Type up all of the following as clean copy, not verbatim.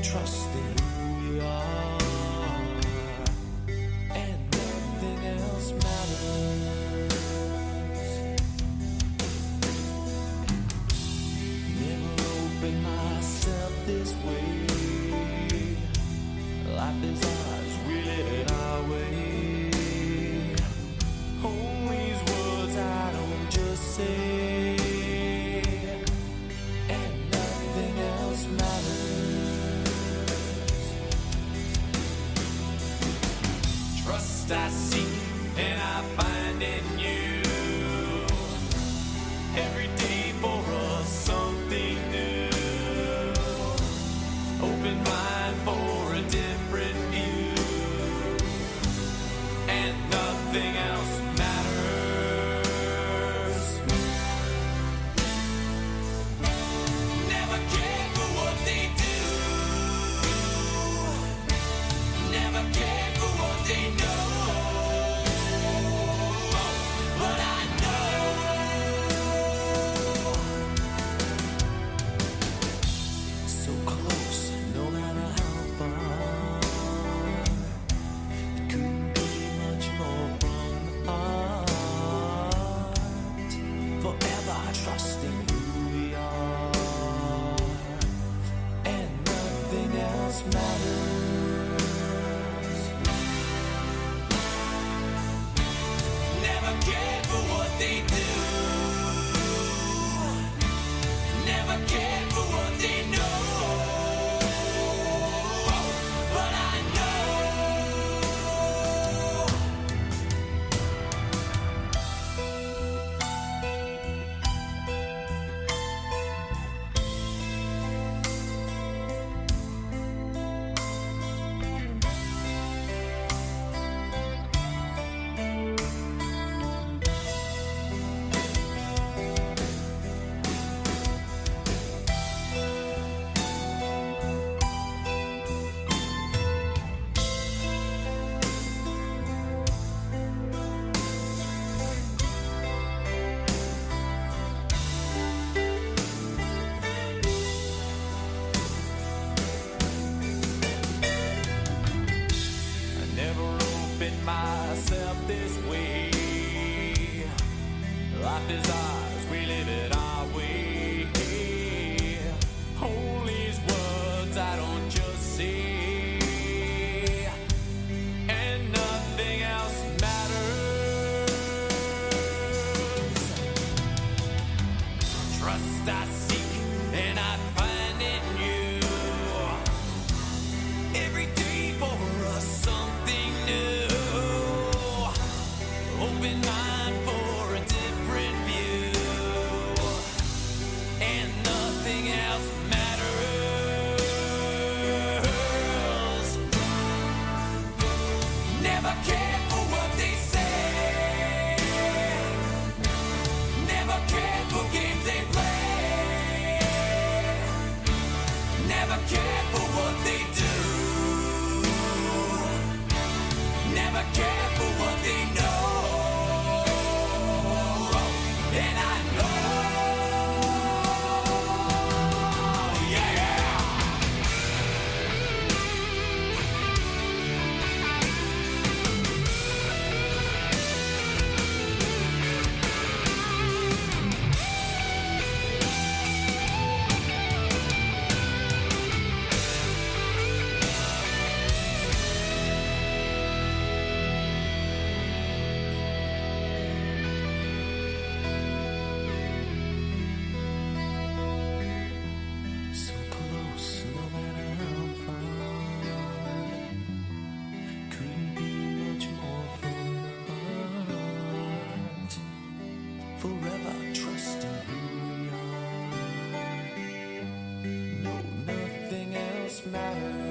trusting who we are, and nothing else matters. Never opened myself this way. Life is ours, we live it our way. Hold these words I don't just say, and nothing else matters. Trust I seek and I find in you. Every day for us something new. Open mind for a different view, and nothing else matters. Never cared for what they do. Never cared for what they know. But I know so close, no matter how far. It couldn't be much more from the heart. Forever trusting who we are, and nothing else matters. Never cared for what they do. Never cared for what they know. But I know I never opened myself this way. Life is ours, we live it our way. Hold these words I don't just say, and nothing else matters. Trust I seek and I find in you. Every day for us something new. Open mind for a different view, and nothing else matters. Never cared for what they say. Never cared for games they play. Never cared for what they do. Never cared for what they know. And I know, yeah. So close, no matter how far. Couldn't be much more from the heart. Forever trusting who we are. No, nothing else matters.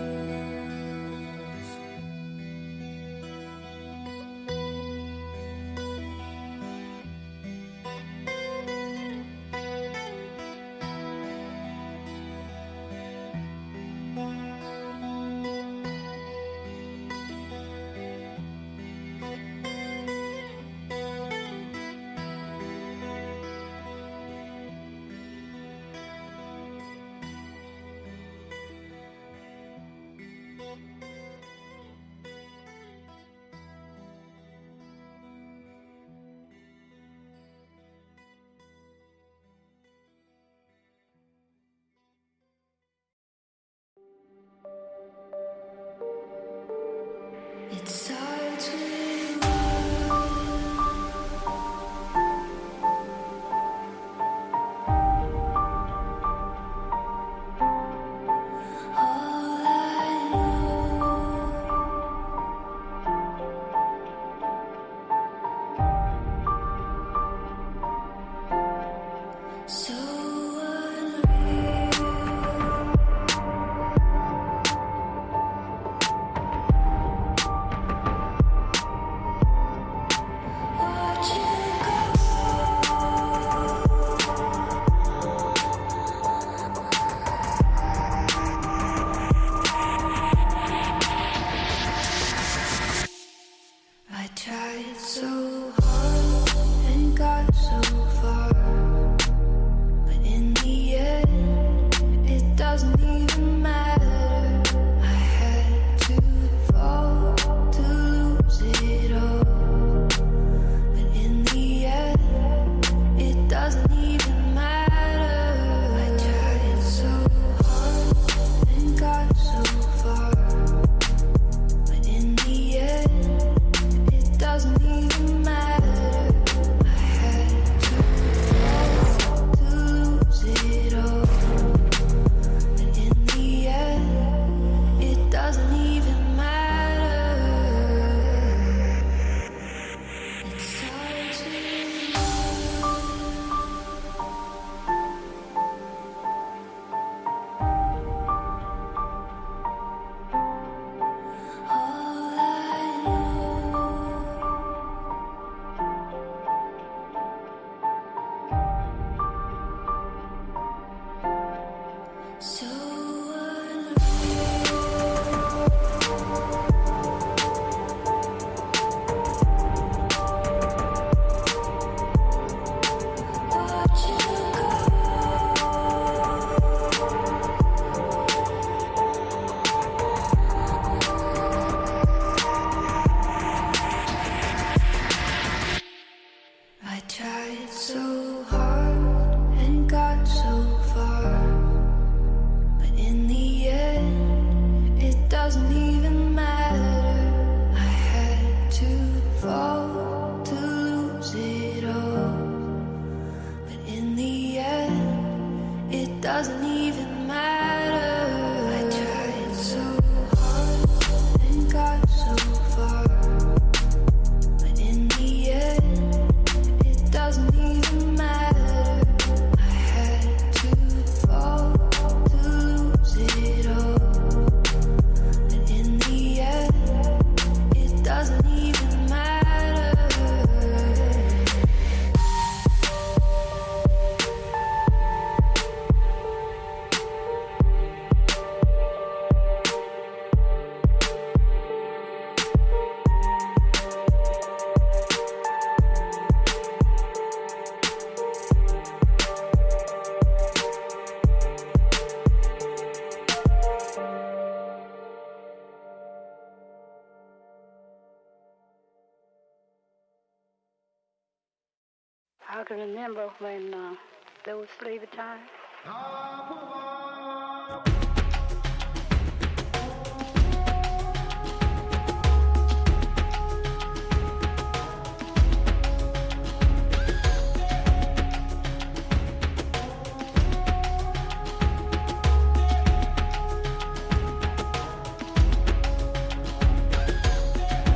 I can remember when there was slavery time.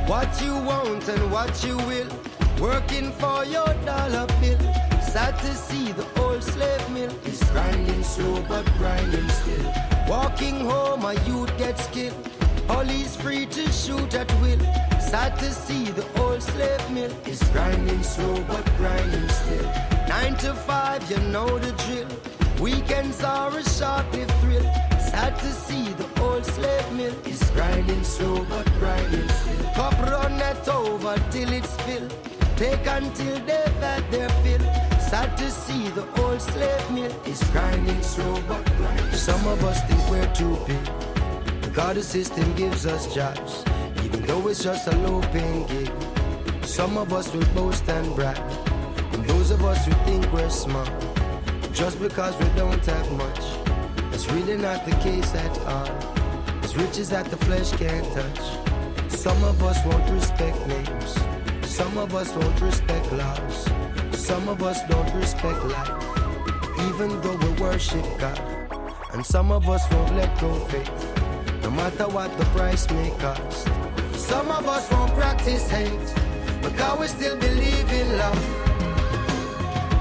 What you want and what you will, working for your dollar bill. Sad to see the old slave mill is grinding slow but grinding still. Walking home a youth gets killed, police free to shoot at will. Sad to see the old slave mill is grinding slow but grinding still. 9 to 5, you know the drill, weekends are a short-lived thrill. Sad to see the old slave mill is grinding slow but grinding still. Cup run that over till it spill, take until they've had their fill. Sad to see the old slave mill is grinding slow but grinding. Some of us think we're too big, because the system gives us jobs, even though it's just a low-paying gig. Some of us will boast and brag, and those of us who think we're smart, just because we don't have much. It's really not the case at all. It's riches that the flesh can't touch. Some of us won't respect names, some of us won't respect laws, some of us don't respect life, even though we worship God. And some of us won't let go faith, no matter what the price may cost. Some of us won't practice hate, because we still believe in love.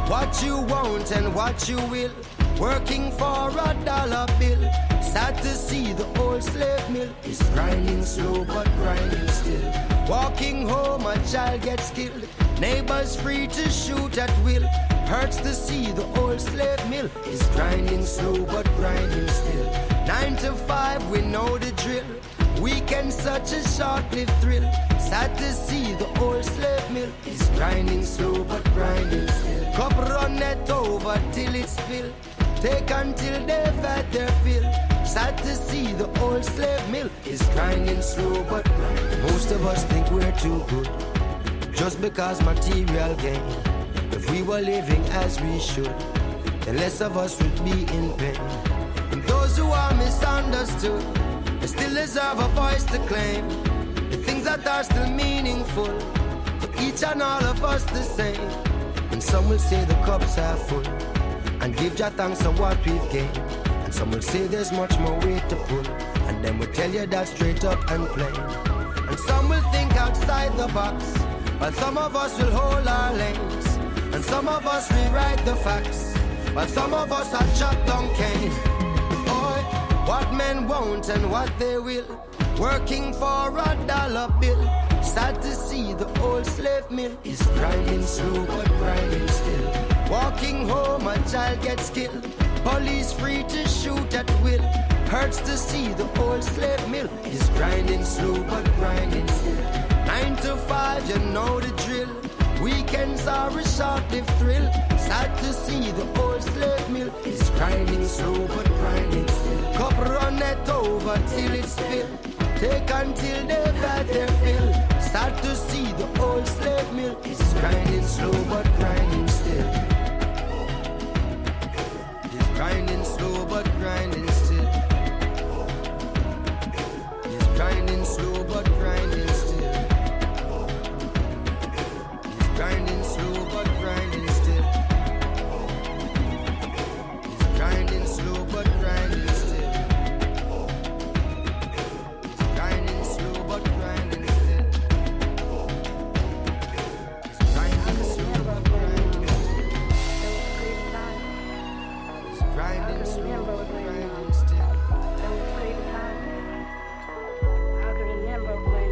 What you want and what you will, working for a dollar bill. Sad to see the old slave mill is grinding slow but grinding still. Walking home a child gets killed, neighbors free to shoot at will. Hurts to see the old slave mill is grinding slow but grinding still. 9 to 5, we know the drill, weekend such a short-lived thrill. Sad to see the old slave mill is grinding slow but grinding still. Cup run that over till it spill, take until they've had their fill. Sad to see the old slave mill is grinding slow but grinding. Most of us think we're too good, just because material gain. If we were living as we should, then less of us would be in pain. And those who are misunderstood, they still deserve a voice to claim the things that are still meaningful for each and all of us the same. And some will say the cups are full, and give Jah thanks for what we've gained. And some will say there's much more weight to pull, and then we'll tell you that straight up and plain. And some will think outside the box, while some of us will hold our lanes. And some of us rewrite the facts, while some of us are chopped down cane. Boy, what men want and what they will, working for a dollar bill. Sad to see the old slave mill is grinding slow but grinding still. Walking home a child gets killed, police free to shoot at will. Hurts to see the old slave mill is grinding slow but grinding still. 9 to 5, you know the drill, weekends are a short-lived thrill. Sad to see the old slave mill is grinding slow but grinding still. Cup run that over till it spill, take until they've had their fill. Sad to see the old slave mill is grinding slow but grinding still. It's grinding slow but grinding still. It's grinding slow but grinding still. It's grinding slow but grinding still. It's grinding slow but grinding still. It's grinding slow but grinding still. It's grinding slow but grinding still. It's grinding slow but grinding still. I can remember when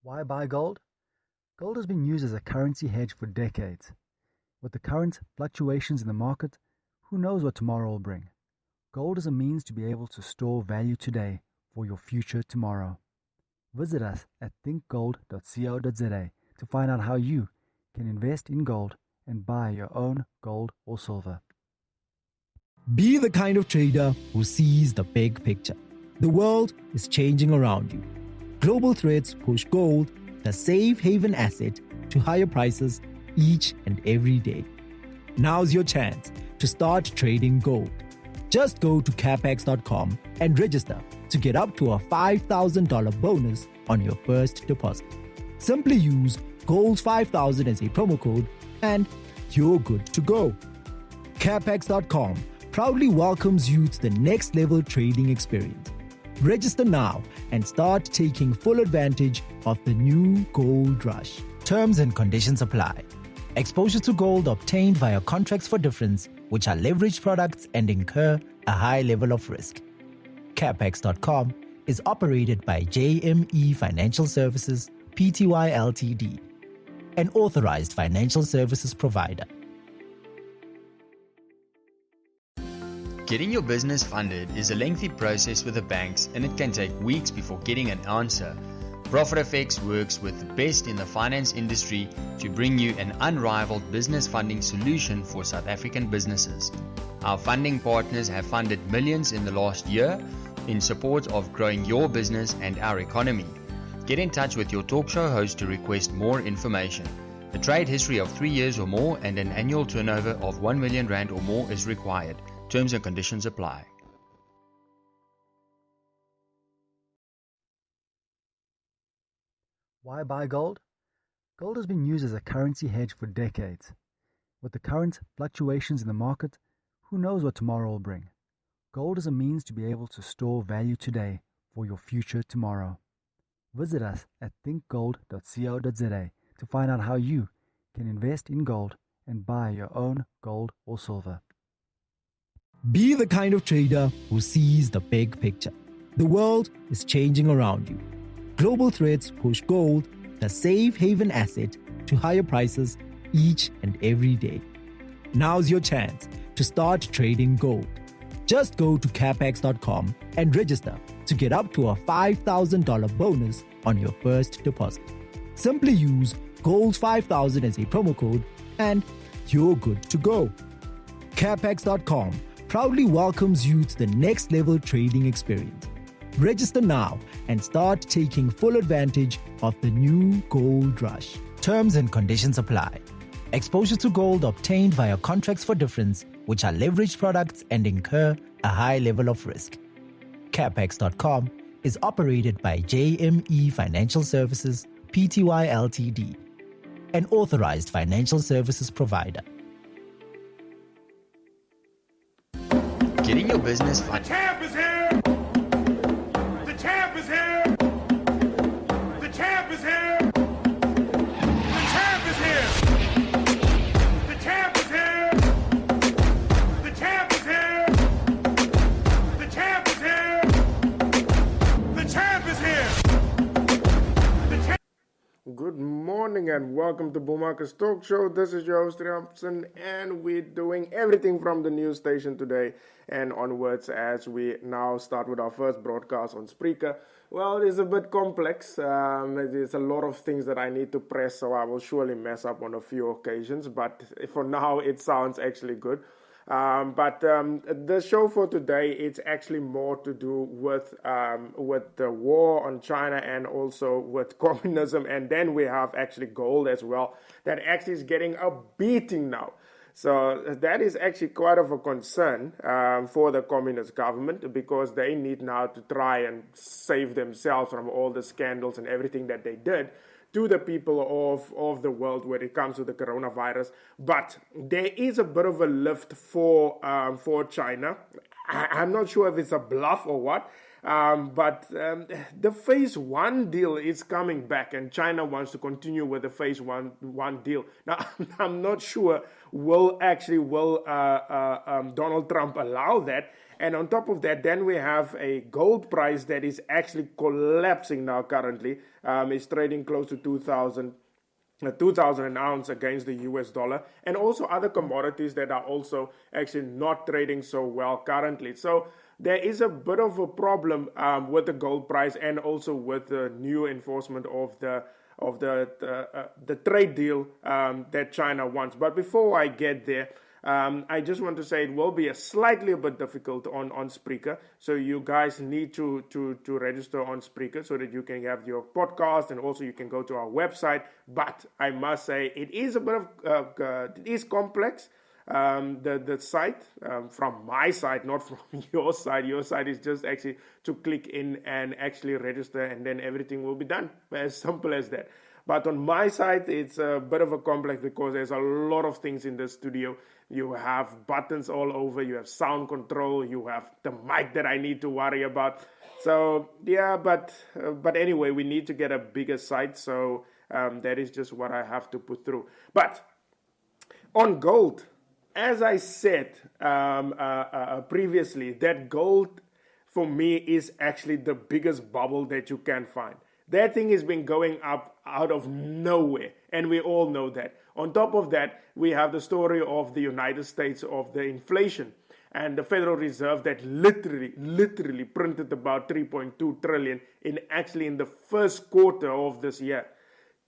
Why buy gold? Gold has been used as a currency hedge for decades. With the current fluctuations in the market, who knows what tomorrow will bring? Gold is a means to be able to store value today for your future tomorrow. Visit us at thinkgold.co.za to find out how you can invest in gold and buy your own gold or silver. Be the kind of trader who sees the big picture. The world is changing around you. Global threats push gold, the safe haven asset, to higher prices each and every day. Now's your chance to start trading gold. Just go to capex.com and register to get up to a $5,000 bonus on your first deposit. Simply use GOLD5000 as a promo code and you're good to go. Capex.com proudly welcomes you to the next level trading experience. Register now and start taking full advantage of the new gold rush. Terms and conditions apply. Exposure to gold obtained via contracts for difference, which are leveraged products and incur a high level of risk. Capex.com is operated by JME Financial Services, Pty Ltd, an authorized financial services provider. Getting your business funded is a lengthy process with the banks, and it can take weeks before getting an answer. ProfitFX works with the best in the finance industry to bring you an unrivaled business funding solution for South African businesses. Our funding partners have funded millions in the last year in support of growing your business and our economy. Get in touch with your talk show host to request more information. A trade history of 3 years or more and an annual turnover of 1 million rand or more is required. Terms and conditions apply. Why buy gold? Gold has been used as a currency hedge for decades. With the current fluctuations in the market, who knows what tomorrow will bring? Gold is a means to be able to store value today for your future tomorrow. Visit us at thinkgold.co.za to find out how you can invest in gold and buy your own gold or silver. Be the kind of trader who sees the big picture. The world is changing around you. Global threats push gold, the safe haven asset, to higher prices each and every day. Now's your chance to start trading gold. Just go to capex.com and register to get up to a $5,000 bonus on your first deposit. Simply use GOLD5000 as a promo code and you're good to go. Capex.com proudly welcomes you to the next level trading experience. Register now and start taking full advantage of the new gold rush. Terms and conditions apply. Exposure to gold obtained via contracts for difference, which are leveraged products and incur a high level of risk. Capex.com is operated by JME Financial Services, Pty Ltd, an authorized financial services provider. Getting your business funded. The champ is here! The champ is here! The champ is here! The champ is here! The champ is here! The champ is here! The champ is here! The champ is here! Good morning and welcome to Boomaker's Talk Show. This is your host Ramson, and we're doing everything from the news station today and onwards as we now start with our first broadcast on Spreaker. Well, it's a bit complex. There's a lot of things that I need to press, so I will surely mess up on a few occasions, but for now it sounds actually good. But the show for today, it's actually more to do with the war on China and also with communism. And then we have actually gold as well that actually is getting a beating now. So that is actually quite of a concern for the communist government, because they need now to try and save themselves from all the scandals and everything that they did to the people of the world when it comes to the coronavirus. But there is a bit of a lift for China. I'm not sure if it's a bluff or what, but the phase one deal is coming back, and China wants to continue with the phase one deal. Now, I'm not sure will Donald Trump allow that, And on top of that, then we have a gold price that is actually collapsing now currently. It's trading close to 2,000 an ounce against the US dollar, and also other commodities that are also actually not trading so well currently. So there is a bit of a problem with the gold price, and also with the new enforcement of the trade deal that China wants. But before I get there, I just want to say it will be slightly a bit difficult on Spreaker. So you guys need to register on Spreaker so that you can have your podcast, and also you can go to our website. But I must say it is a bit of it is complex. The site, from my side, not from your side. Your side is just actually to click in and actually register, and then everything will be done. As simple as that. But on my side, it's a bit of a complex because there's a lot of things in the studio. You have buttons all over, you have sound control, you have the mic that I need to worry about. So yeah, but anyway, we need to get a bigger site. So that is just what I have to put through. But on gold, as I said previously, that gold for me is actually the biggest bubble that you can find. That thing has been going up out of nowhere, and we all know that. On top of that, we have the story of the United States, of the inflation, and the Federal Reserve that literally printed about 3.2 trillion in the first quarter of this year.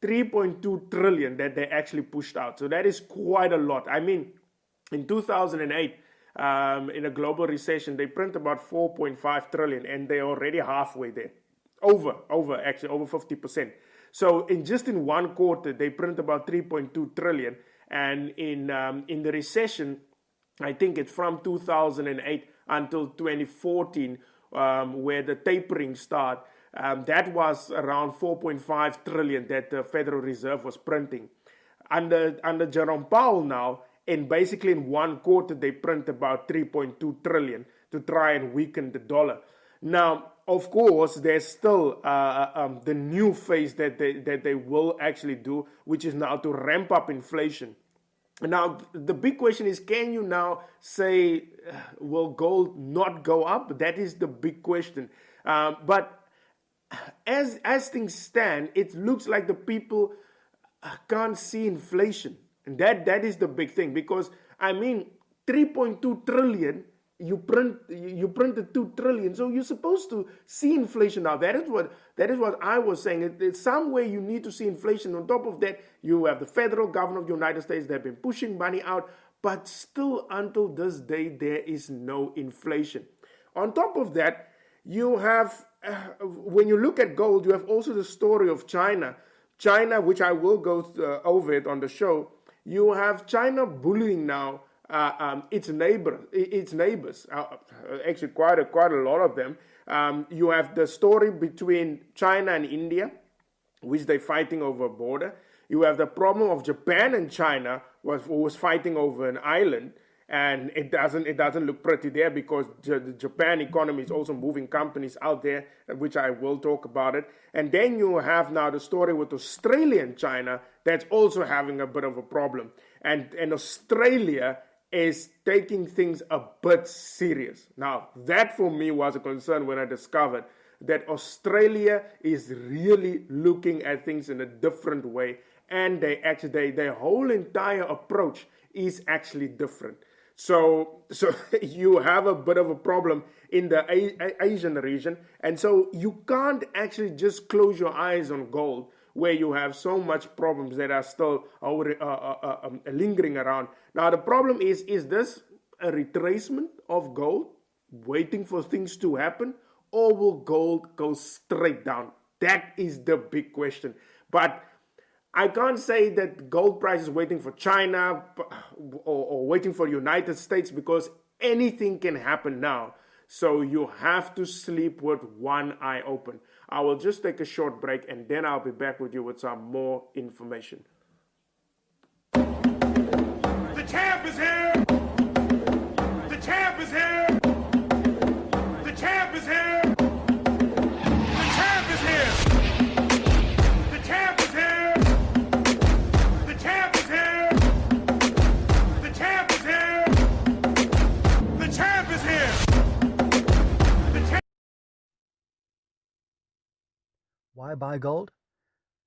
3.2 trillion that they actually pushed out. So that is quite a lot. I mean, in 2008, in a global recession, they print about 4.5 trillion, and they're already halfway there. Over 50%. So in one quarter, they print about 3.2 trillion. And in the recession, I think it's from 2008 until 2014, where the tapering started. That was around 4.5 trillion that the Federal Reserve was printing. Under Jerome Powell now, and basically in one quarter, they print about 3.2 trillion to try and weaken the dollar. Now, of course, there's still the new phase that they will actually do, which is now to ramp up inflation. Now, the big question is, can you now say, will gold not go up? That is the big question. But as things stand, it looks like the people can't see inflation. And that is the big thing, because, I mean, 3.2 trillion, you printed 2 trillion, so you're supposed to see inflation now. That is what I was saying. It's some way you need to see inflation. On top of that, you have the federal government of the United States that have been pushing money out, but still until this day, there is no inflation. On top of that, you have, when you look at gold, you have also the story of China. China, which I will go over it on the show. You have China bullying now its neighbors. Actually, quite a lot of them. You have the story between China and India, which they're fighting over a border. You have the problem of Japan and China was fighting over an island, and it doesn't look pretty there, because the Japan economy is also moving companies out there, which I will talk about it. And then you have now the story with Australia and China that's also having a bit of a problem. And Australia is taking things a bit serious. Now, that for me was a concern when I discovered that Australia is really looking at things in a different way, and their whole entire approach is actually different. So you have a bit of a problem in the Asian region, and so you can't actually just close your eyes on gold, where you have so much problems that are still lingering around. Now, the problem is this a retracement of gold, waiting for things to happen, or will gold go straight down? That is the big question. But I can't say that gold price is waiting for China or waiting for the United States, because anything can happen now. So you have to sleep with one eye open. I will just take a short break, and then I'll be back with you with some more information. The champ is here! The champ is here! The champ is here! The champ is here! The champ is here! The champ is here! The champ is here! The champ is here! Why buy gold?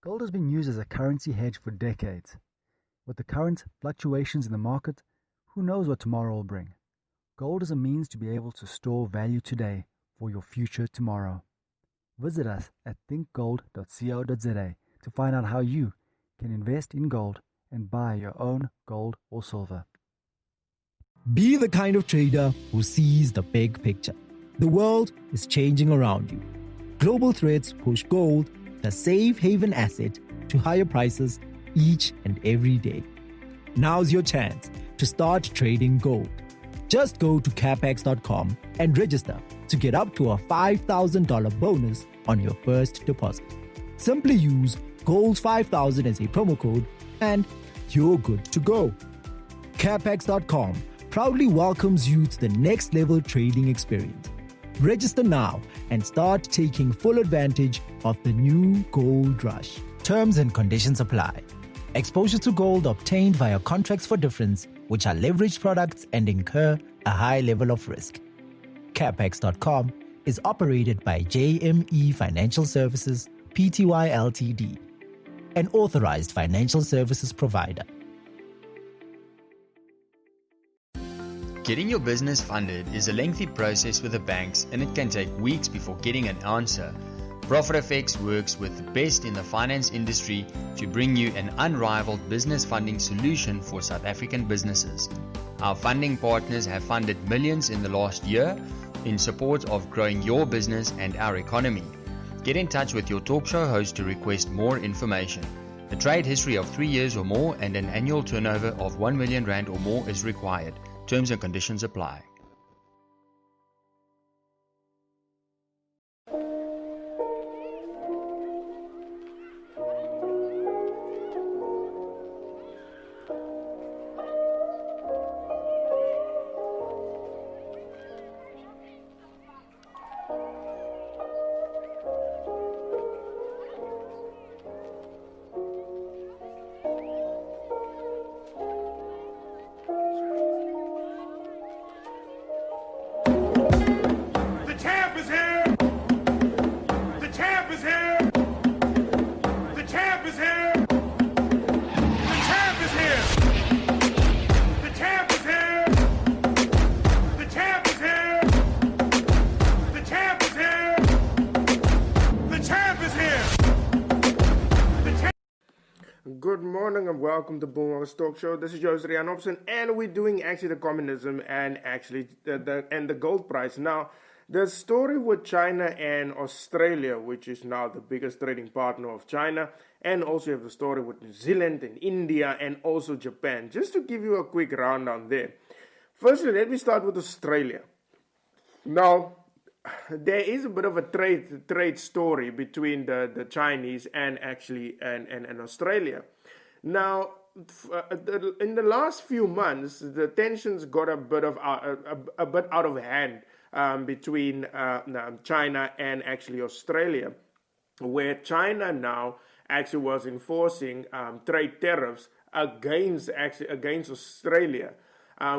Gold has been used as a currency hedge for decades. With the current fluctuations in the market, who knows what tomorrow will bring? Gold is a means to be able to store value today for your future tomorrow. Visit us at thinkgold.co.za to find out how you can invest in gold and buy your own gold or silver. Be the kind of trader who sees the big picture. The world is changing around you. Global threats push gold, the safe haven asset, to higher prices each and every day. Now's your chance to start trading gold. Just go to capex.com and register to get up to a $5,000 bonus on your first deposit. Simply use GOLD5000 as a promo code and you're good to go. Capex.com proudly welcomes you to the next level trading experience. Register now and start taking full advantage of the new gold rush. Terms and conditions apply. Exposure to gold obtained via contracts for difference, which are leveraged products and incur a high level of risk. Capex.com is operated by JME Financial Services, Pty Ltd, an authorized financial services provider. Getting your business funded is a lengthy process with the banks, and it can take weeks before getting an answer. ProfitFX works with the best in the finance industry to bring you an unrivaled business funding solution for South African businesses. Our funding partners have funded millions in the last year in support of growing your business and our economy. Get in touch with your talk show host to request more information. A trade history of 3 years or more and an annual turnover of 1 million rand or more is required. Terms and conditions apply. The champ is here! The champ is here! The champ is here! The champ is here! The champ is here! The champ is here! The champ is here! The champ is here! The champ. Good morning and welcome to Boomers Talk Show. This is Joost Rian Hobson, and we're doing actually the communism and actually the gold price. Now, the story with China and Australia, which is now the biggest trading partner of China, and also you have the story with New Zealand and India and also Japan. Just to give you a quick rundown there. Firstly, let me start with Australia. Now, there is a bit of a trade story between the Chinese and actually and Australia. Now, in the last few months, the tensions got a bit out of hand between China and actually Australia, where China now actually was enforcing trade tariffs against Australia.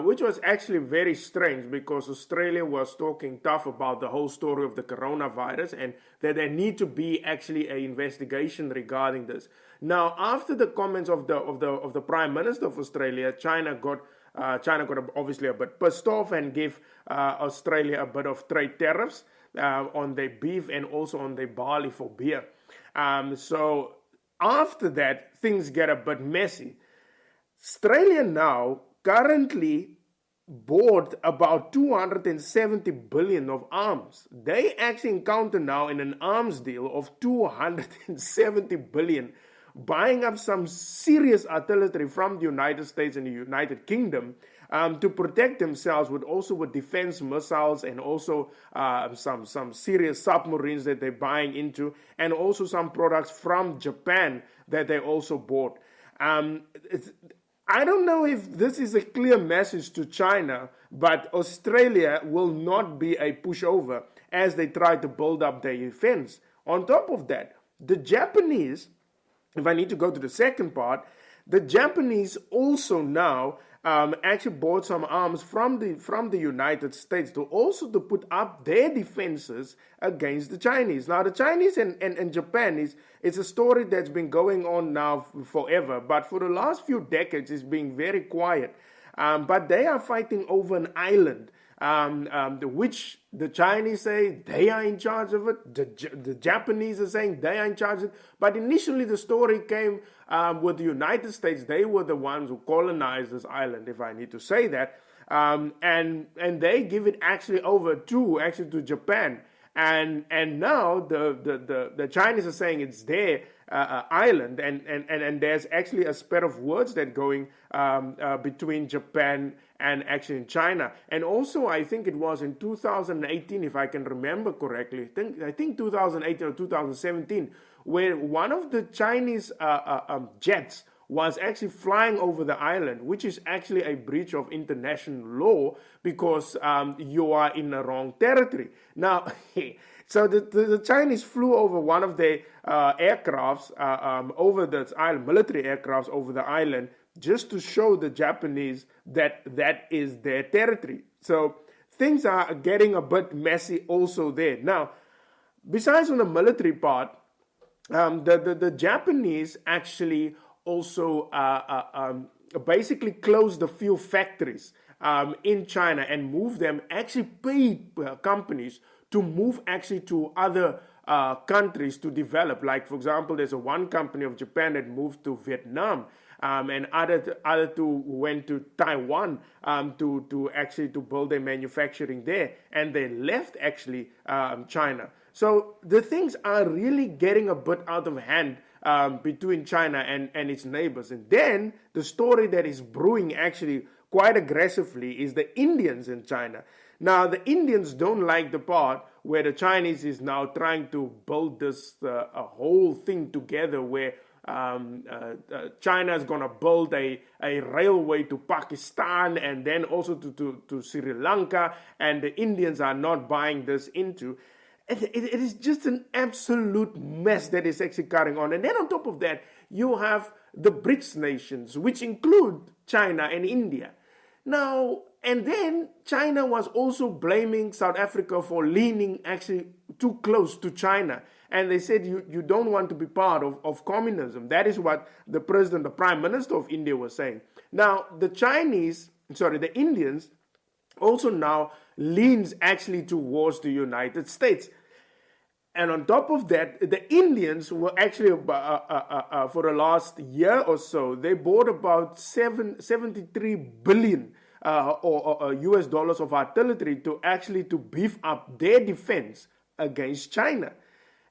Which was actually very strange because Australia was talking tough about the whole story of the coronavirus and that there need to be actually an investigation regarding this. Now, after the comments of the Prime Minister of Australia, China got obviously a bit pissed off and gave Australia a bit of trade tariffs on their beef and also on their barley for beer. So after that, things get a bit messy. Australia now currently bought about 270 billion of arms. They actually encounter now in an arms deal of 270 billion, buying up some serious artillery from the United States and the United Kingdom to protect themselves with defense missiles and also some serious submarines that they're buying into, and also some products from Japan that they also bought. I don't know if this is a clear message to China, but Australia will not be a pushover as they try to build up their defense. On top of that, the Japanese, if I need to go to the second part, the Japanese also now actually bought some arms from the United States to also to put up their defenses against the Chinese. Now, the Chinese and Japan it's a story that's been going on now forever, but for the last few decades, it's been very quiet. But they are fighting over an island, which the Chinese say they are in charge of it. The Japanese are saying they are in charge of it. But initially, the story came with the United States. They were the ones who colonized this island, if I need to say that. And they give it actually over to Japan. And now the Chinese are saying it's their island, and there's actually a spat of words that going between Japan and actually in China. And also, I think it was in 2018, if I can remember correctly, I think 2018 or 2017, where one of the Chinese jets was actually flying over the island, which is actually a breach of international law because you are in the wrong territory. Now, so the Chinese flew over one of their aircrafts over this island, military aircrafts over the island, just to show the Japanese that is their territory. So things are getting a bit messy also there. Now, besides on the military part, the Japanese actually also basically closed a few factories in China and moved them, actually paid companies to move actually to other countries to develop. Like, for example, there's one company of Japan that moved to Vietnam, and other two went to Taiwan to actually to build their manufacturing there, and they left actually China. So the things are really getting a bit out of hand between China and its neighbors. And then the story that is brewing actually quite aggressively is the Indians in China. Now, the Indians don't like the part where the Chinese is now trying to build this a whole thing together where China is going to build a railway to Pakistan and then also to Sri Lanka, and the Indians are not buying this into. It is just an absolute mess that is actually carrying on. And then on top of that, you have the BRICS nations, which include China and India. Now, and then China was also blaming South Africa for leaning actually too close to China. And they said, you don't want to be part of communism. That is what the Prime Minister of India was saying. Now, the Indians also now leans actually towards the United States. And on top of that, the Indians were actually, for the last year or so, they bought about 73 billion or US dollars of artillery to beef up their defense against China.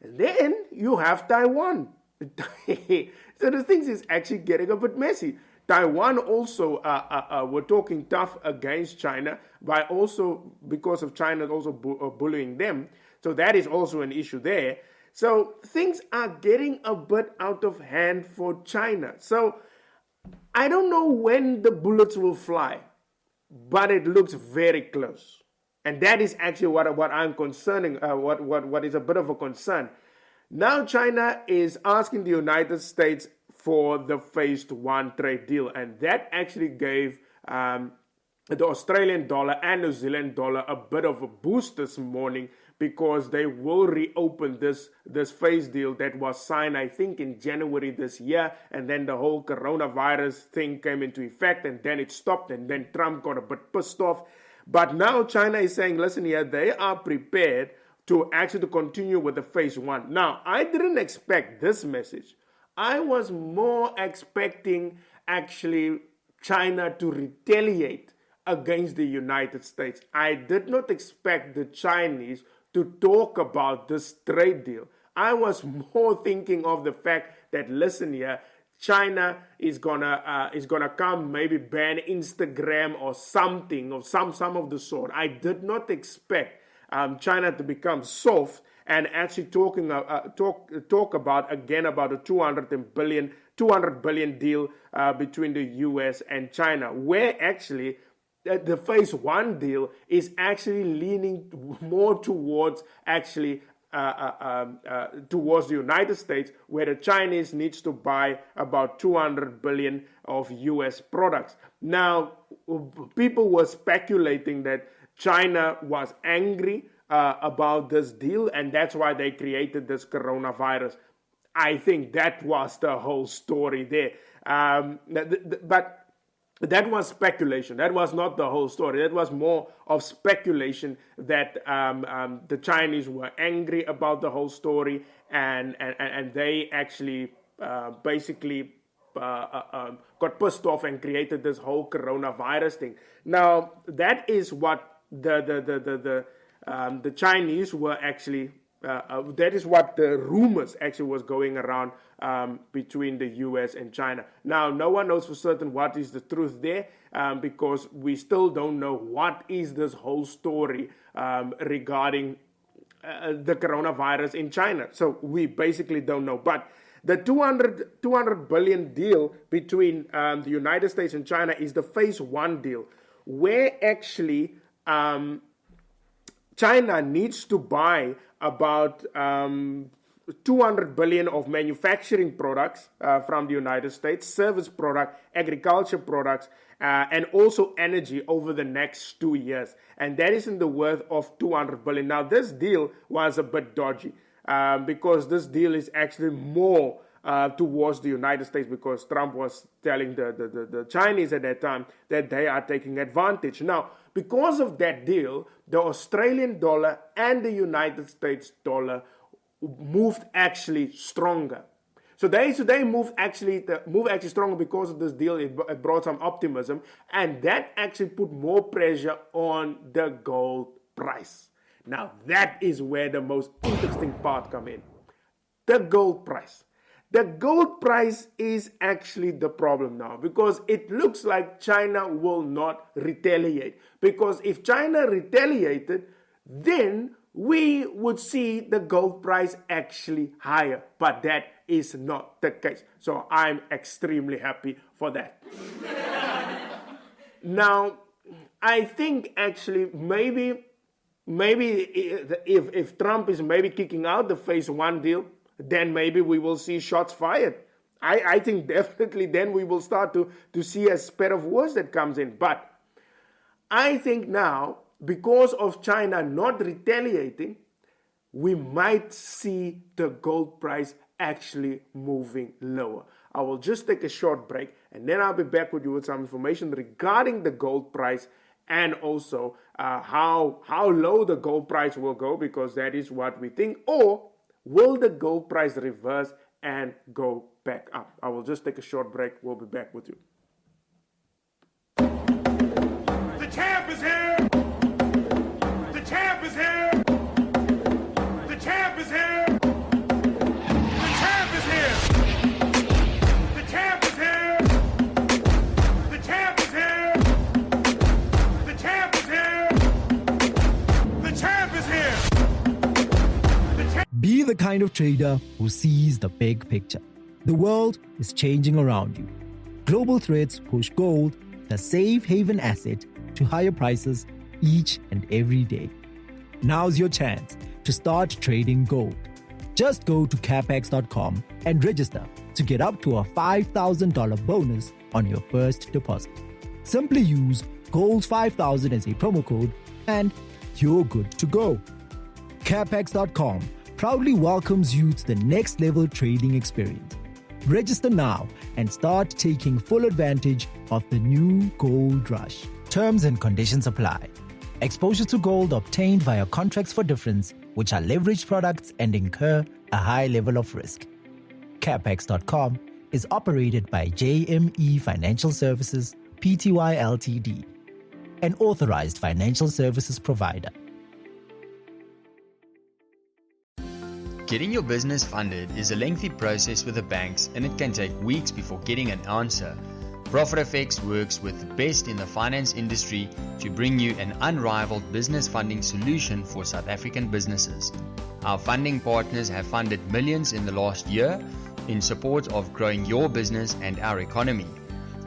And then you have Taiwan. So the things is actually getting a bit messy. Taiwan also were talking tough against China because of China also bullying them. So that is also an issue there. So things are getting a bit out of hand for China. So I don't know when the bullets will fly, but it looks very close. And that is actually what I'm concerning, what is a bit of a concern. Now China is asking the United States for the phase 1 trade deal, and that actually gave the Australian dollar and New Zealand dollar a bit of a boost this morning, because they will reopen this phase deal that was signed, I think, in January this year, and then the whole coronavirus thing came into effect, and then it stopped, and then Trump got a bit pissed off. But now China is saying, listen here, they are prepared to actually continue with the phase 1. Now, I didn't expect this message. I was more expecting actually China to retaliate against the United States. I did not expect the Chinese to talk about this trade deal. I was more thinking of the fact that, listen here, China is gonna come, maybe ban Instagram or something of some of the sort. I did not expect China to become soft and actually talk about a 200 billion deal between the US and China, where actually the phase 1 deal is actually leaning more towards actually towards the United States, where the Chinese needs to buy about 200 billion of US products. Now, people were speculating that China was angry about this deal, and that's why they created this coronavirus. I think that was the whole story there. But that was speculation. That was not the whole story. That was more of speculation that the Chinese were angry about the whole story, and they actually basically got pissed off and created this whole coronavirus thing. Now, that is what the Chinese were actually. That is what the rumors actually was going around between the US and China. Now, no one knows for certain what is the truth there because we still don't know what is this whole story regarding the coronavirus in China. So we basically don't know. But the 200 billion deal between the United States and China is the phase one deal, where actually China needs to buy about 200 billion of manufacturing products from the United States, service product, agriculture products, and also energy over the next 2 years. And that is in the worth of 200 billion. Now, this deal was a bit dodgy because this deal is actually more towards the United States, because Trump was telling the Chinese at that time that they are taking advantage. Now, because of that deal, the Australian dollar and the United States dollar moved actually stronger. So they moved actually stronger because of this deal. It brought some optimism, and that actually put more pressure on the gold price. Now, that is where the most interesting part come in. The gold price. The gold price is actually the problem now, because it looks like China will not retaliate. Because if China retaliated, then we would see the gold price actually higher. But that is not the case. So I'm extremely happy for that. Now, I think actually maybe if Trump is maybe kicking out the phase one deal, then maybe we will see shots fired. I think definitely then we will start to see a spread of wars that comes in. But I think now, because of China not retaliating, we might see the gold price actually moving lower. I will just take a short break, and then I'll be back with you with some information regarding the gold price, and also how low the gold price will go, because that is what we think. Or will the gold price reverse and go back up? I will just take a short break. We'll be back with you. The champ is here! The champ is here! The champ is here! The champ is here! The champ is here! The champ is here! The champ is here! The champ is here! Be the kind of trader who sees the big picture. The world is changing around you. Global threats push gold, the safe haven asset, to higher prices each and every day. Now's your chance to start trading gold. Just go to capex.com and register to get up to a $5,000 bonus on your first deposit. Simply use GOLD5000 as a promo code and you're good to go. Capex.com proudly welcomes you to the next level trading experience. Register now and start taking full advantage of the new gold rush. Terms and conditions apply. Exposure to gold obtained via contracts for difference, which are leveraged products and incur a high level of risk. Capex.com is operated by JME Financial Services, Pty Ltd, an authorized financial services provider. Getting your business funded is a lengthy process with the banks, and it can take weeks before getting an answer. ProfitFX works with the best in the finance industry to bring you an unrivaled business funding solution for South African businesses. Our funding partners have funded millions in the last year in support of growing your business and our economy.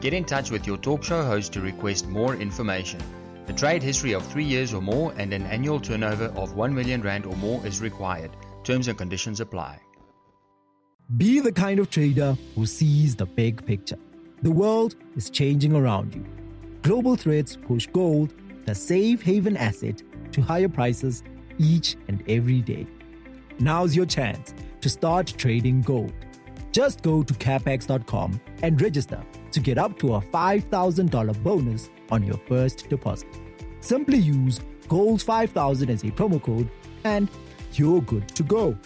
Get in touch with your talk show host to request more information. A trade history of 3 years or more and an annual turnover of 1 million rand or more is required. Terms and conditions apply. Be the kind of trader who sees the big picture. The world is changing around you. Global threats push gold, the safe haven asset, to higher prices each and every day. Now's your chance to start trading gold. Just go to capex.com and register to get up to a $5,000 bonus on your first deposit. Simply use GOLD5000 as a promo code and you're good to go.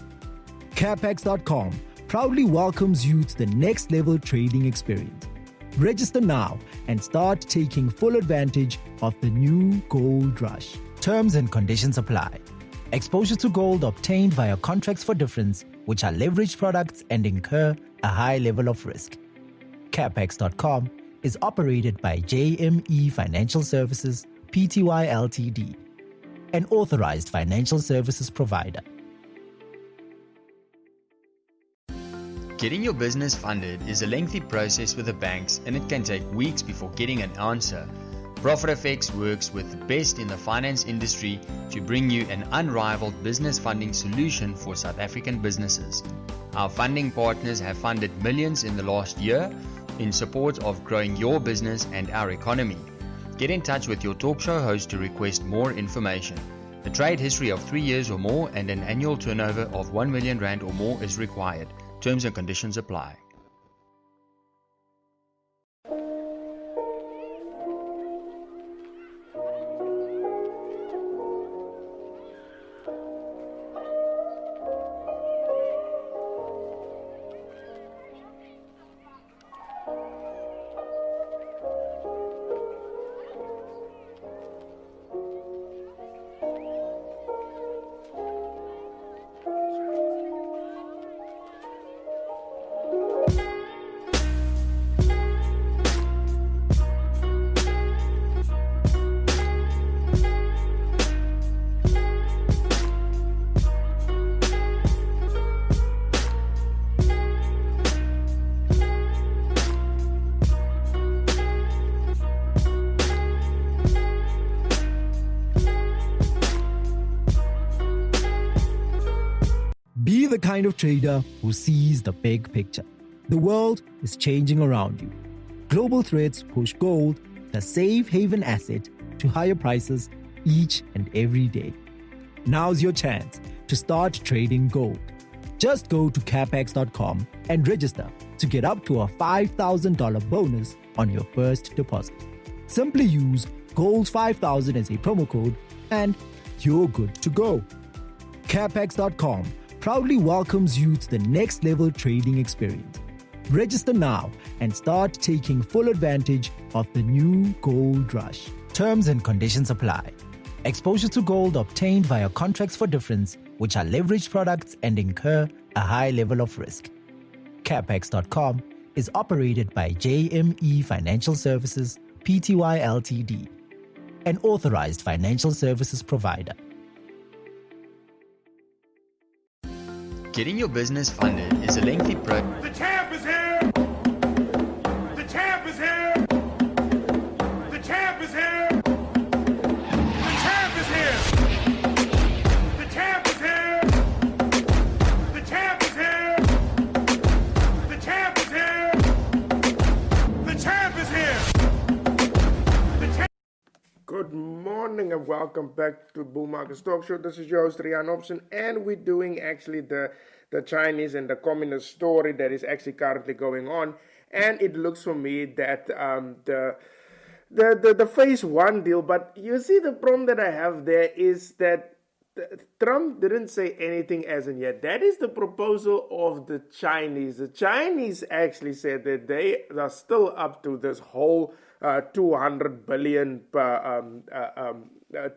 Capex.com proudly welcomes you to the next level trading experience. Register now and start taking full advantage of the new gold rush. Terms and conditions apply. Exposure to gold obtained via contracts for difference, which are leveraged products and incur a high level of risk. Capex.com is operated by JME Financial Services, Pty Ltd, an authorized financial services provider. Getting your business funded is a lengthy process with the banks, and it can take weeks before getting an answer. ProfitFX works with the best in the finance industry to bring you an unrivaled business funding solution for South African businesses. Our funding partners have funded millions in the last year in support of growing your business and our economy. Get in touch with your talk show host to request more information. A trade history of 3 years or more and an annual turnover of 1 million rand or more is required. Terms and conditions apply. Be the kind of trader who sees the big picture. The world is changing around you. Global threats push gold, the safe haven asset, to higher prices each and every day. Now's your chance to start trading gold. Just go to capex.com and register to get up to a $5,000 bonus on your first deposit. Simply use GOLD5000 as a promo code and you're good to go. Capex.com proudly welcomes you to the next level trading experience. Register now and start taking full advantage of the new gold rush. Terms and conditions apply. Exposure to gold obtained via contracts for difference, which are leveraged products and incur a high level of risk. Capex.com is operated by JME Financial Services, Pty Ltd, an authorized financial services provider. Getting your business funded is a lengthy process. The champ is here! The champ is here! The champ is here! The champ is here! The champ is here! The champ is here! The champ is here! The champ is here! The champ. Good morning and welcome back to Bull Market Talk Show. This is your host Rian Hobson, and we're doing actually the Chinese and the communist story that is actually currently going on. And it looks for me that the phase one deal, but you see the problem that I have there is that Trump didn't say anything as in yet. That is the proposal of the Chinese. The Chinese actually said that they are still up to this whole 200 billion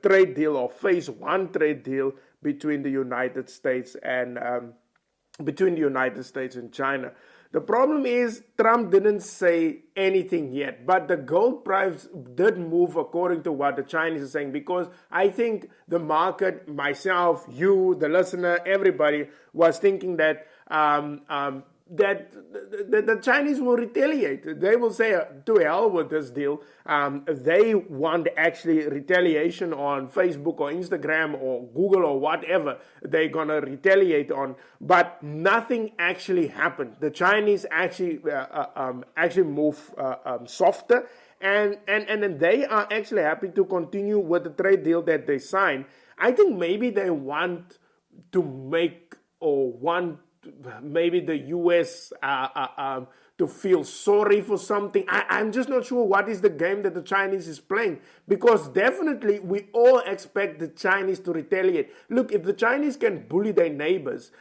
trade deal, or phase one trade deal between the United States and China. The problem is Trump didn't say anything yet, but the gold price did move according to what the Chinese are saying, because I think the market, myself, you, the listener, everybody was thinking that the Chinese will retaliate. They will say, to hell with this deal. They want actually retaliation on Facebook or Instagram or Google or whatever they're going to retaliate on. But nothing actually happened. The Chinese actually move softer. and then they are actually happy to continue with the trade deal that they signed. I think maybe they want to make or want maybe the US to feel sorry for something. I'm just not sure what is the game that the Chinese is playing, because definitely we all expect the Chinese to retaliate. Look, if the Chinese can bully their neighbors,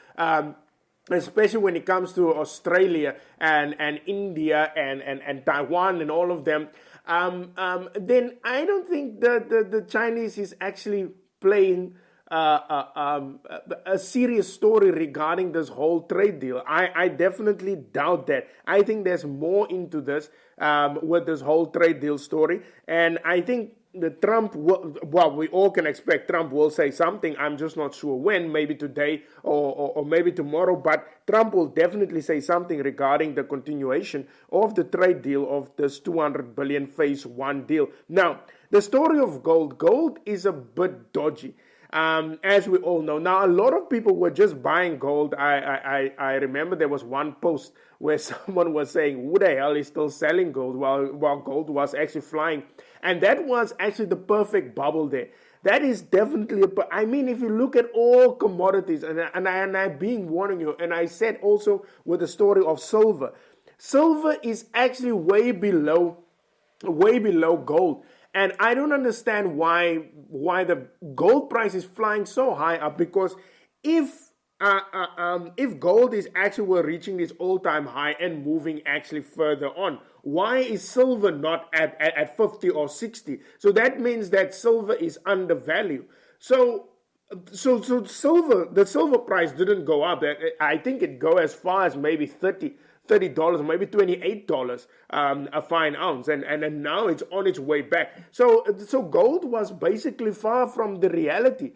especially when it comes to Australia and India and Taiwan and all of them, then I don't think the Chinese is actually playing a serious story regarding this whole trade deal. I definitely doubt that. I think there's more into this with this whole trade deal story. And I think the Trump, well, we all can expect Trump will say something. I'm just not sure when, maybe today or maybe tomorrow. But Trump will definitely say something regarding the continuation of the trade deal of this $200 billion phase one deal. Now, the story of gold is a bit dodgy. As we all know. Now, a lot of people were just buying gold. I remember there was one post where someone was saying, who the hell is still selling gold while gold was actually flying? And that was actually the perfect bubble there. That is definitely, I mean, if you look at all commodities, and I've been warning you, and I said also with the story of silver. Silver is actually way below gold. And I don't understand why the gold price is flying so high up, because if gold is actually we're reaching this all-time high and moving actually further on, why is silver not at 50 or 60? So that means that silver is undervalued. So silver, the silver price didn't go up. I think it go as far as maybe $30, maybe $28 a fine ounce, and now it's on its way back. So gold was basically far from the reality,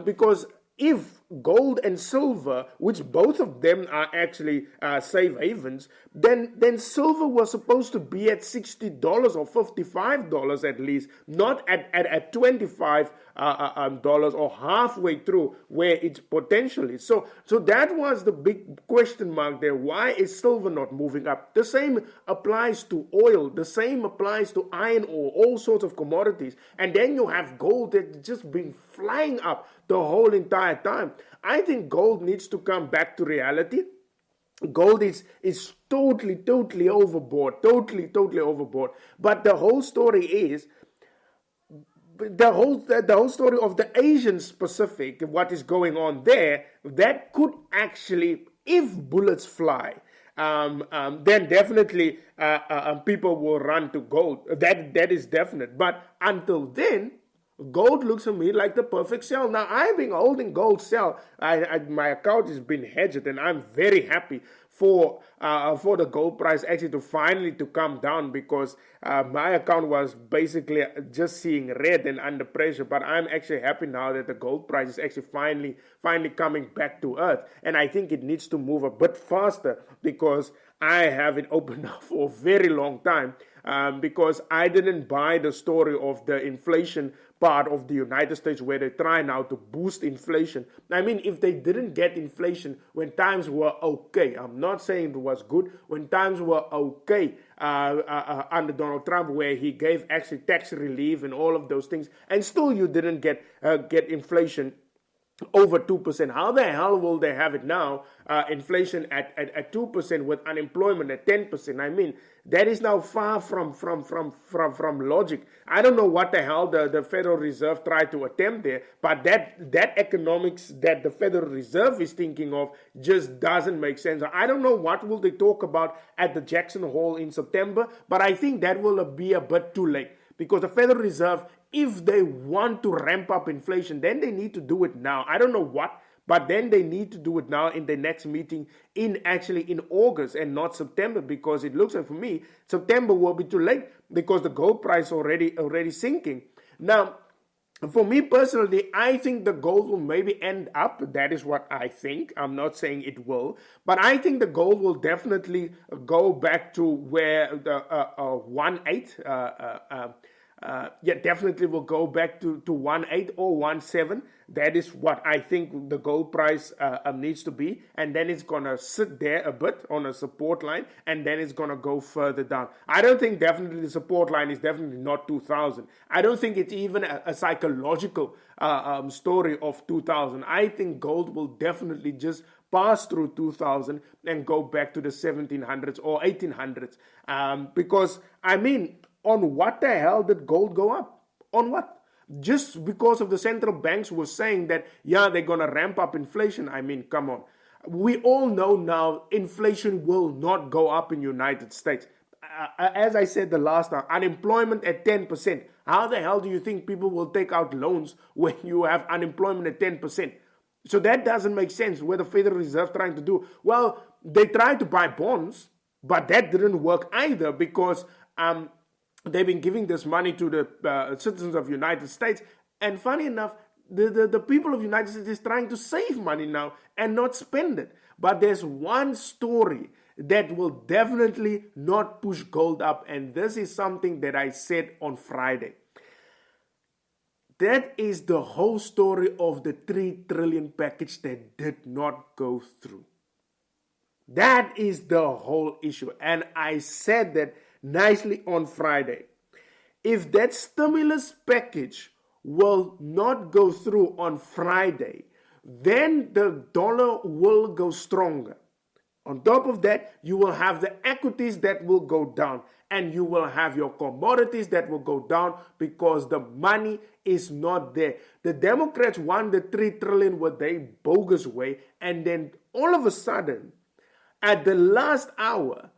because if gold and silver, which both of them are actually safe havens, then silver was supposed to be at $60 or $55 at least, not at $25 or halfway through where its potential is. So that was the big question mark there. Why is silver not moving up? The same applies to oil. The same applies to iron ore, all sorts of commodities. And then you have gold that's just been flying up the whole entire time. I think gold needs to come back to reality. Gold is totally overboard, totally overboard. But the whole story is the whole story of the Asian Pacific, what is going on there, that could actually, if bullets fly, then definitely people will run to gold. That is definite. But until then, gold looks to me like the perfect sell. Now, I've been holding gold sell. My account has been hedged, and I'm very happy for the gold price actually to finally to come down, because my account was basically just seeing red and under pressure. But I'm actually happy now that the gold price is actually finally coming back to earth, and I think it needs to move a bit faster, because I have it open up for a very long time, because I didn't buy the story of the inflation part of the United States, where they try now to boost inflation. I mean, if they didn't get inflation when times were okay, I'm not saying it was good, when times were okay under Donald Trump, where he gave actually tax relief and all of those things, and still you didn't get inflation over 2%. How the hell will they have it now? Inflation at 2% with unemployment at 10%. I mean, that is now far from logic. I don't know what the hell the Federal Reserve tried to attempt there, but that economics that the Federal Reserve is thinking of just doesn't make sense. I don't know what will they talk about at the Jackson Hole in September, but I think that will be a bit too late, because the Federal Reserve, if they want to ramp up inflation, then they need to do it now. I don't know what, but then they need to do it now in the next meeting in August and not September, because it looks like for me September will be too late, because the gold price already sinking. Now, for me personally, I think the gold will maybe end up. That is what I think. I'm not saying it will, but I think the gold will definitely go back to where the 1.8 yeah, definitely will go back to 1.8 or 1.7. That is what I think the gold price needs to be. And then it's going to sit there a bit on a support line, and then it's going to go further down. I don't think definitely the support line is definitely not 2,000. I don't think it's even a psychological story of 2,000. I think gold will definitely just pass through 2,000 and go back to the 1700s or 1800s. Because, I mean, on what the hell did gold go up? On what? Just because of the central banks were saying that, yeah, they're going to ramp up inflation. I mean, come on. We all know now inflation will not go up in the United States. As I said the last time, unemployment at 10%. How the hell do you think people will take out loans when you have unemployment at 10%? So that doesn't make sense. What the Federal Reserve trying to do? Well, they tried to buy bonds, but that didn't work either because they've been giving this money to the citizens of the United States. And funny enough, the people of the United States is trying to save money now and not spend it. But there's one story that will definitely not push gold up. And this is something that I said on Friday. That is the whole story of the 3 trillion package that did not go through. That is the whole issue. And I said that nicely on Friday. If that stimulus package will not go through on Friday, then the dollar will go stronger. On top of that, you will have the equities that will go down, and you will have your commodities that will go down because the money is not there. The Democrats won the 3 trillion with a bogus way, and then all of a sudden, at the last hour,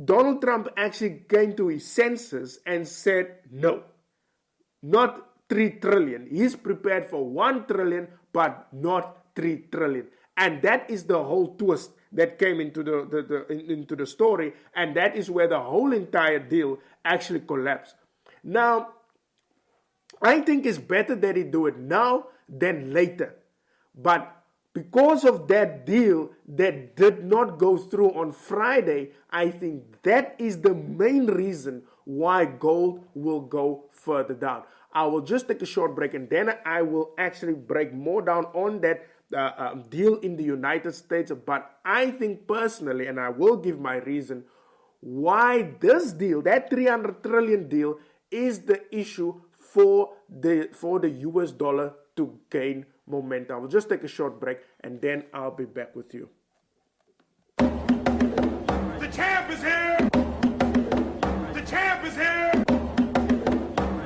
Donald Trump actually came to his senses and said, no, not 3 trillion. He's prepared for 1 trillion, but not 3 trillion. And that is the whole twist that came into the story, and that is where the whole entire deal actually collapsed. Now, I think it's better that he do it now than later. But because of that deal that did not go through on Friday, I think that is the main reason why gold will go further down. I will just take a short break, and then I will actually break more down on that deal in the United States. But I think personally, and I will give my reason why this deal, that 300 trillion deal, is the issue for the US dollar to gain momentum. I will just take a short break, and then I'll be back with you. The champ is here! The champ is here!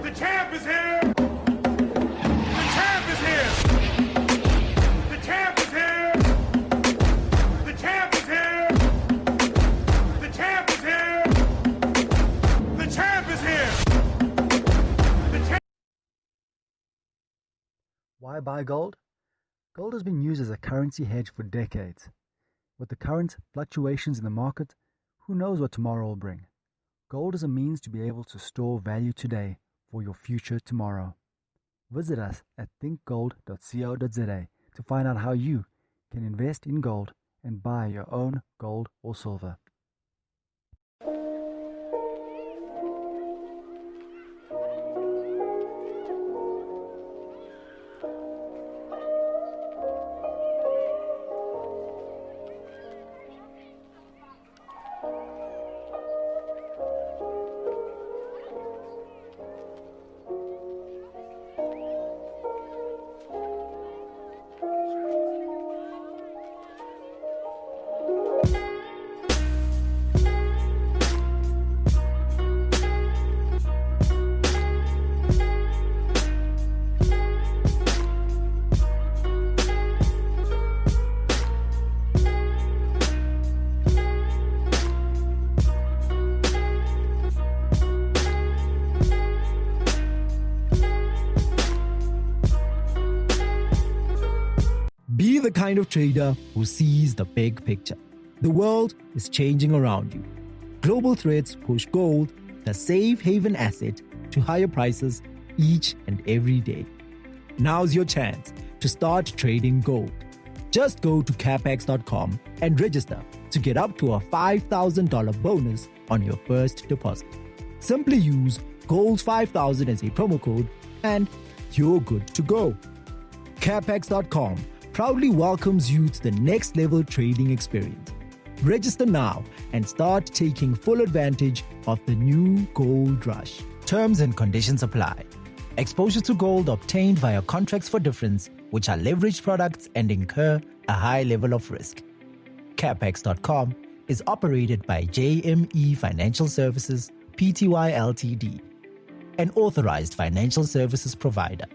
The champ is here! The champ is here! The champ is here! The champ is here! The champ is here! The champ is here! Why buy gold? Gold has been used as a currency hedge for decades. With the current fluctuations in the market, who knows what tomorrow will bring? Gold is a means to be able to store value today for your future tomorrow. Visit us at thinkgold.co.za to find out how you can invest in gold and buy your own gold or silver. Be the kind of trader who sees the big picture. The world is changing around you. Global threats push gold, the safe haven asset, to higher prices each and every day. Now's your chance to start trading gold. Just go to capex.com and register to get up to a $5,000 bonus on your first deposit. Simply use GOLD5000 as a promo code, and you're good to go. Capex.com proudly welcomes you to the next level trading experience. Register now and start taking full advantage of the new gold rush. Terms and conditions apply. Exposure to gold obtained via contracts for difference, which are leveraged products and incur a high level of risk. Capex.com is operated by JME Financial Services, Pty Ltd, an authorized financial services provider.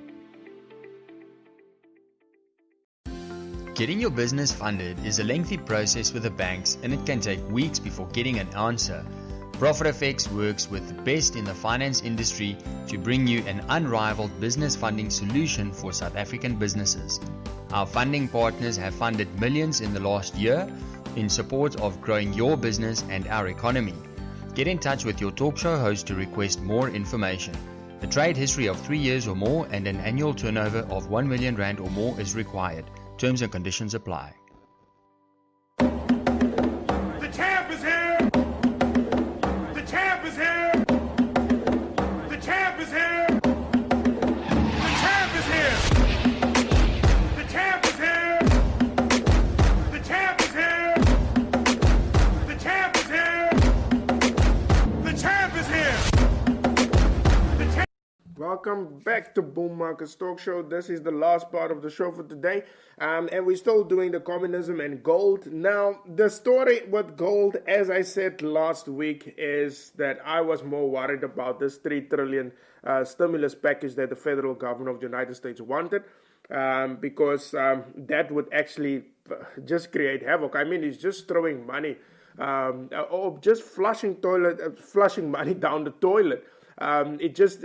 Getting your business funded is a lengthy process with the banks, and it can take weeks before getting an answer. ProfitFX works with the best in the finance industry to bring you an unrivaled business funding solution for South African businesses. Our funding partners have funded millions in the last year in support of growing your business and our economy. Get in touch with your talk show host to request more information. A trade history of 3 years or more and an annual turnover of 1 million rand or more is required. Terms and conditions apply. The champ is here! The champ is here! The champ is here! The champ is here! The champ is here! The champ is here! The champ is here! The champ is here! Welcome back to Boom Markets Talk Show. This is the last part of the show for today. And we're still doing the communism and gold. Now, the story with gold, as I said last week, is that I was more worried about this 3 trillion stimulus package that the federal government of the United States wanted. Because that would actually just create havoc. I mean, it's just throwing money or just flushing money down the toilet. It just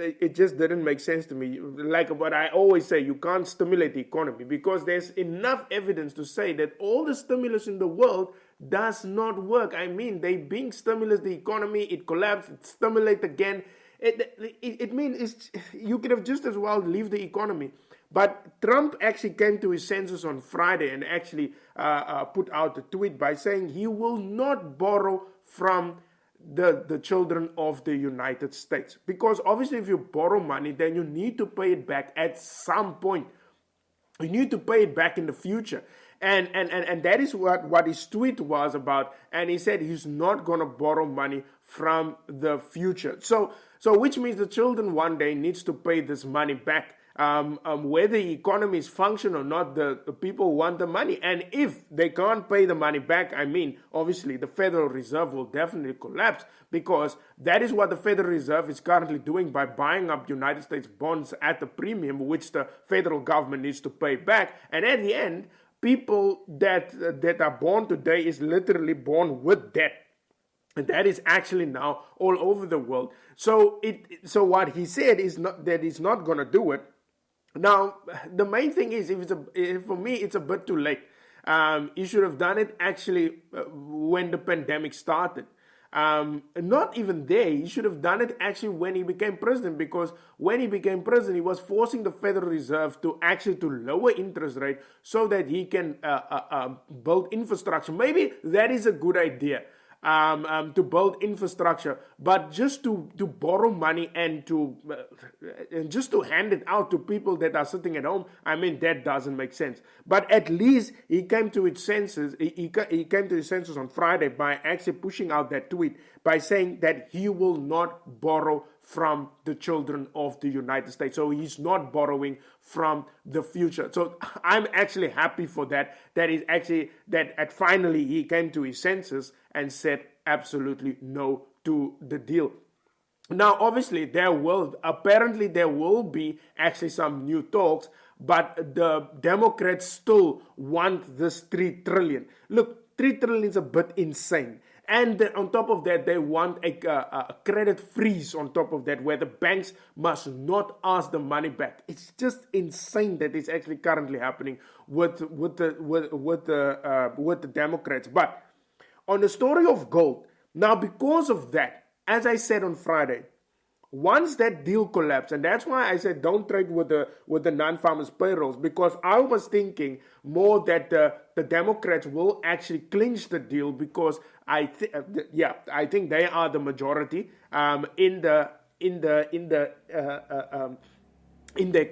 didn't make sense to me. Like what I always say, you can't stimulate the economy because there's enough evidence to say that all the stimulus in the world does not work. I mean, they being stimulus the economy, it collapsed, it stimulate again. It means you could have just as well leave the economy. But Trump actually came to his senses on Friday and actually put out a tweet by saying he will not borrow from the children of the United States. Because obviously if you borrow money, then you need to pay it back at some point. You need to pay it back in the future. And that is what his tweet was about. And he said he's not going to borrow money from the future. So which means the children one day needs to pay this money back. Whether the economy is function or not, the people want the money. And if they can't pay the money back, I mean, obviously the Federal Reserve will definitely collapse, because that is what the Federal Reserve is currently doing by buying up United States bonds at the premium, which the federal government needs to pay back. And at the end, people that are born today is literally born with debt. And that is actually now all over the world. So what he said is not that he's not going to do it. Now, the main thing is, for me, it's a bit too late. You should have done it actually when the pandemic started. Not even there. He should have done it actually when he became president, because when he became president, he was forcing the Federal Reserve to lower interest rate so that he can build infrastructure. Maybe that is a good idea. To build infrastructure, but just to borrow money and just to hand it out to people that are sitting at home, I mean, that doesn't make sense. But at least he came to his senses. He came to his senses on Friday by actually pushing out that tweet by saying that he will not borrow from the children of the United States. So he's not borrowing from the future. So I'm actually happy for that. That finally he came to his senses and said absolutely no to the deal. Now, obviously, there will be actually some new talks, but the Democrats still want this 3 trillion. Look, 3 trillion is a bit insane. And on top of that, they want a credit freeze on top of that, where the banks must not ask the money back. It's just insane that it's actually currently happening with the Democrats. But on the story of gold, now because of that, as I said on Friday, once that deal collapsed, and that's why I said don't trade with the non-farmers payrolls, because I was thinking more that the Democrats will actually clinch the deal, because I think they are the majority in the in their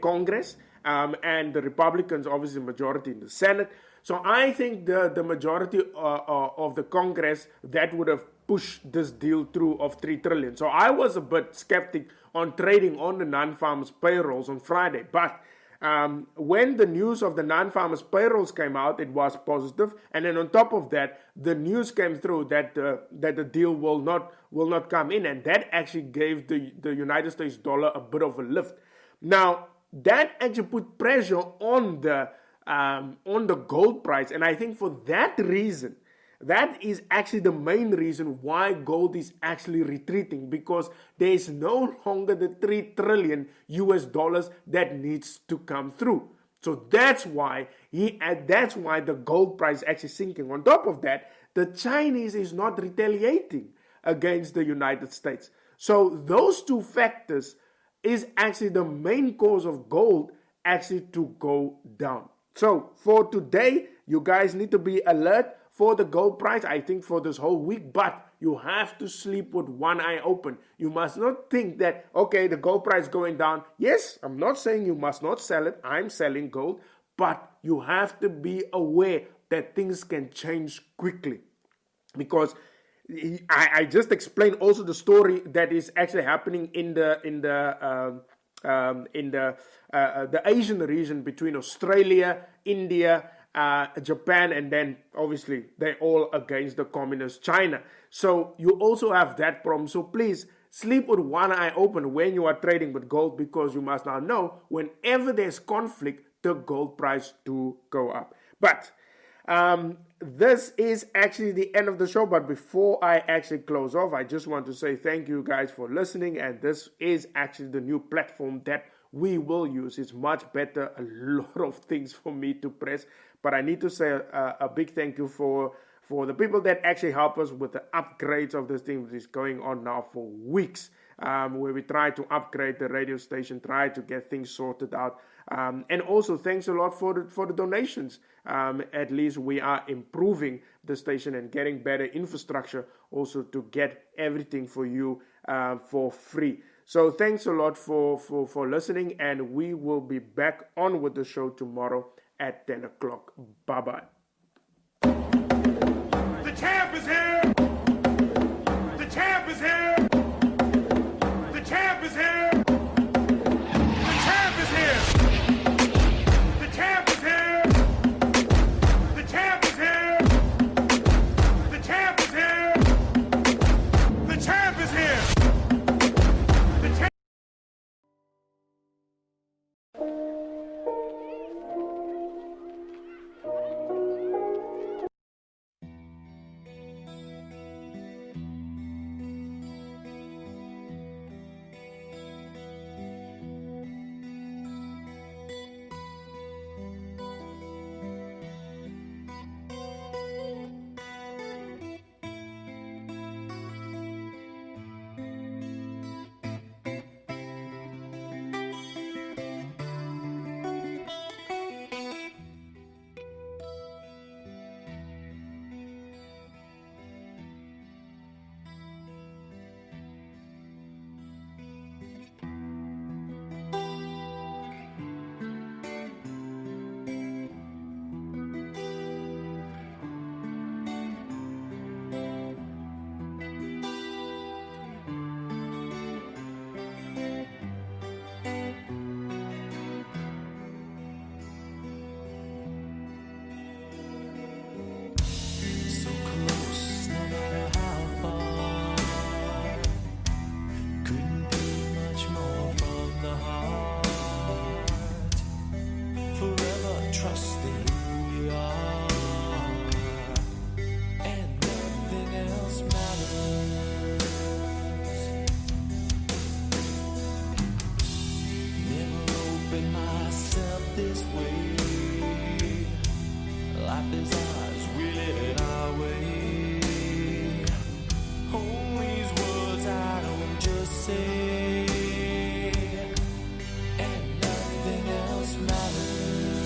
Congress, and the Republicans obviously majority in the Senate. So I think the majority of the Congress that would have pushed this deal through of 3 trillion. So I was a bit skeptic on trading on the non-farmers payrolls on Friday, but when the news of the non-farmers payrolls came out, it was positive, and then on top of that, the news came through that the deal will not come in, and that actually gave the United States dollar a bit of a lift. Now that actually put pressure on the gold price, and I think for that reason, that is actually the main reason why gold is actually retreating, because there is no longer the 3 trillion US dollars that needs to come through. So that's why the gold price is actually sinking. On top of that, the Chinese is not retaliating against the United States. So those two factors is actually the main cause of gold actually to go down. So for today, you guys need to be alert for the gold price, I think, for this whole week, but you have to sleep with one eye open. You must not think that, okay, the gold price going down. Yes, I'm not saying you must not sell it. I'm selling gold, but you have to be aware that things can change quickly, because I just explained also the story that is actually happening in the Asian region between Australia, India, Japan, and then obviously they're all against the communist China. So you also have that problem. So please sleep with one eye open when you are trading with gold, because you must now know whenever there's conflict, the gold price do go up. But this is actually the end of the show. But before I actually close off, I just want to say thank you guys for listening. And this is actually the new platform that we will use. It's much better, a lot of things for me to press. But I need to say a big thank you for the people that actually help us with the upgrades of this thing, which is going on now for weeks, where we try to upgrade the radio station, try to get things sorted out. And also thanks a lot for the donations. At least we are improving the station and getting better infrastructure also to get everything for you for free. So thanks a lot for listening, and we will be back on with the show tomorrow at 10 o'clock. Bye-bye. The champ is here! The champ is here! The champ is here! The champ is here! The champ is here! The champ is here! The champ is here! The champ is here! The champ. So close, no matter how far. Couldn't be much more from the heart. Forever trusting who we are, and nothing else matters. Never opened myself this way. Life is ours, we live it our way. Hold these words I don't just say, and nothing else matters.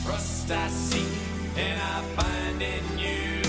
Trust I seek and I find in you.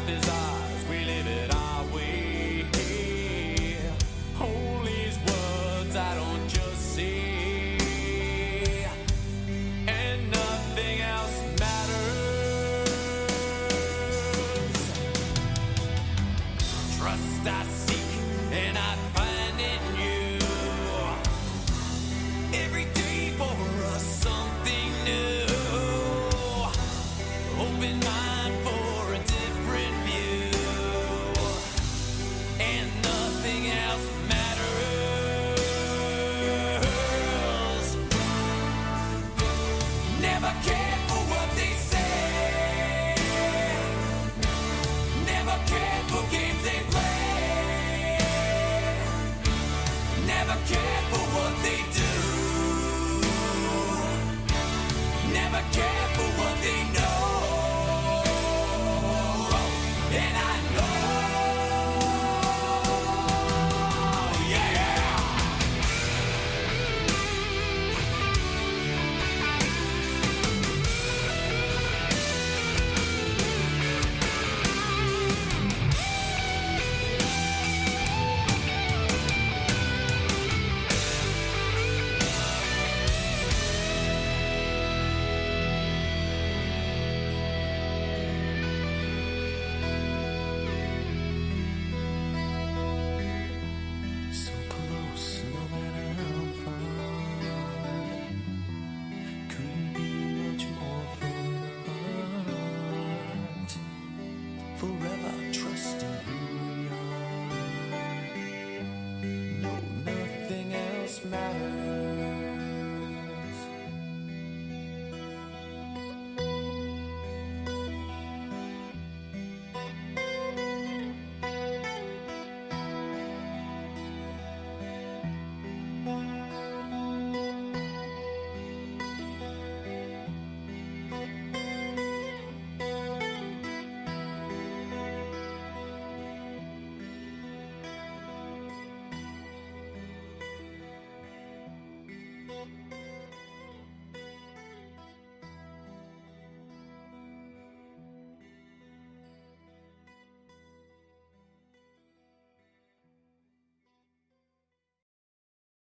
Life is ours, we live it our way. All these words I don't just say, and nothing else matters. Trust I seek and I find in you. Every day for us something new. Open mind for a different view, and nothing else matters. Never cared for what they say, never cared for games they play, never cared for what they do, never cared for what they know. And I know, yeah. So close, no matter how far. Couldn't be much more from the heart. Forever trusting who we are. No, nothing else matters.